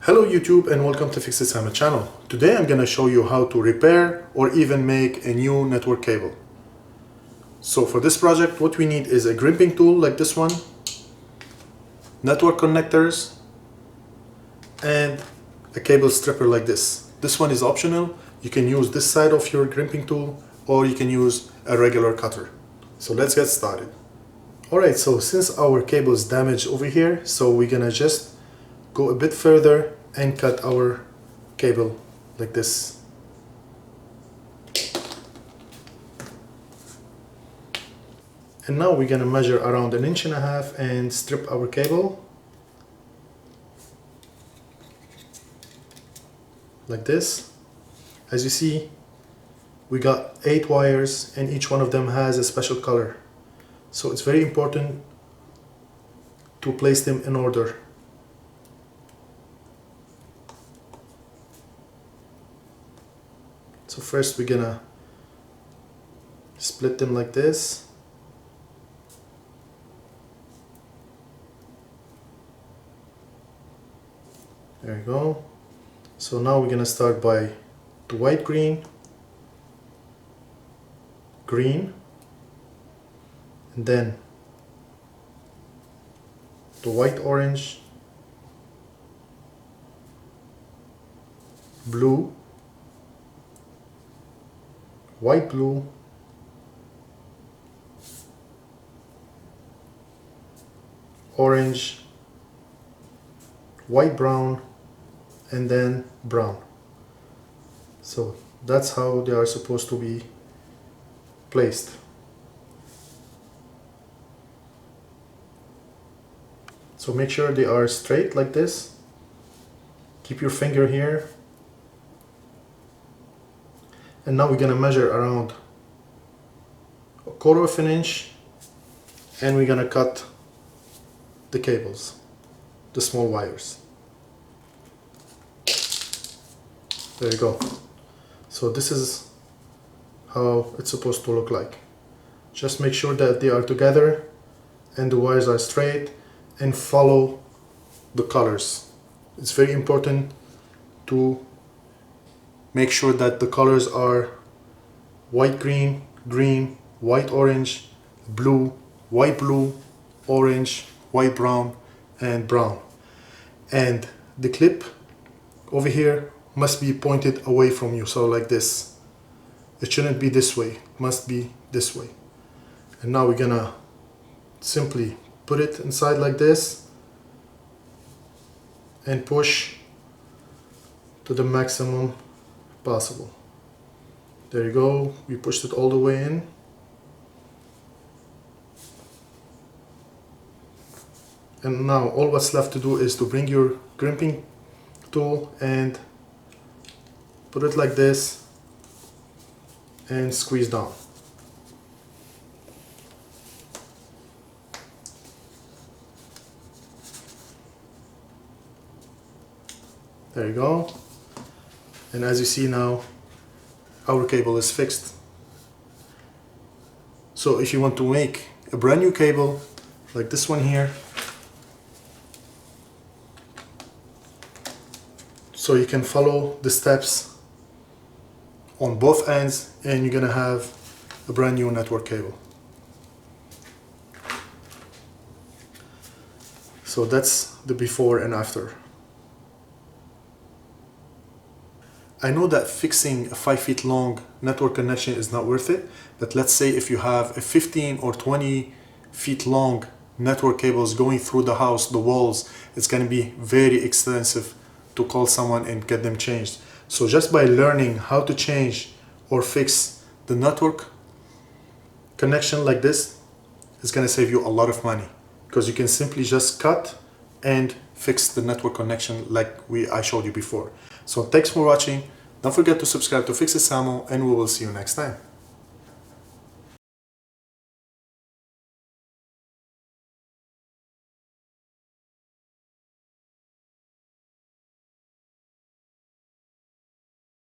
Hello YouTube and welcome to fixitsamo channel. Today I'm gonna show you how to repair or even make a new network cable. So for this project what we need is a gripping tool like this one, network connectors, and a cable stripper like this. This one is optional. You can use this side of your gripping tool or you can use a regular cutter. So let's get started. Alright, so since our cable is damaged over here, so we're gonna just go a bit further and cut our cable like this. And now we're gonna measure around 1.5 inches and strip our cable like this. As you see, we got 8 wires and each one of them has a special color. So it's very important to place them in order. So first we're gonna split them like this. There you go. So now we're gonna start by the white green, and then the white orange, blue, white blue, orange, white brown, and then brown. So that's how they are supposed to be placed. So make sure they are straight like this. Keep your finger here. And now we're gonna measure around 1/4 inch and we're gonna cut the cables, the small wires. There you go. So this is how it's supposed to look like. Just make sure that they are together and the wires are straight and follow the colors. It's very important to make sure that the colors are white green, green, white orange, blue, white blue, orange, white brown, and brown. And the clip over here must be pointed away from you, so like this. It shouldn't be this way, it must be this way. And now we're gonna simply put it inside like this and push to the maximum possible. There you go, we pushed it all the way in. And now all what's left to do is to bring your gripping tool and put it like this and squeeze down. There you go. And as you see now, our cable is fixed. So if you want to make a brand new cable like this one here, so you can follow the steps on both ends and you're gonna have a brand new network cable. So that's the before and after. I know that fixing a 5 feet long network connection is not worth it, but let's say if you have a 15 or 20 feet long network cables going through the house, the walls, it's going to be very expensive to call someone and get them changed. So just by learning how to change or fix the network connection like this, it's going to save you a lot of money, because you can simply just cut and fix the network connection like I showed you before. So thanks for watching. Don't forget to subscribe to fixitsamo and we will see you next time.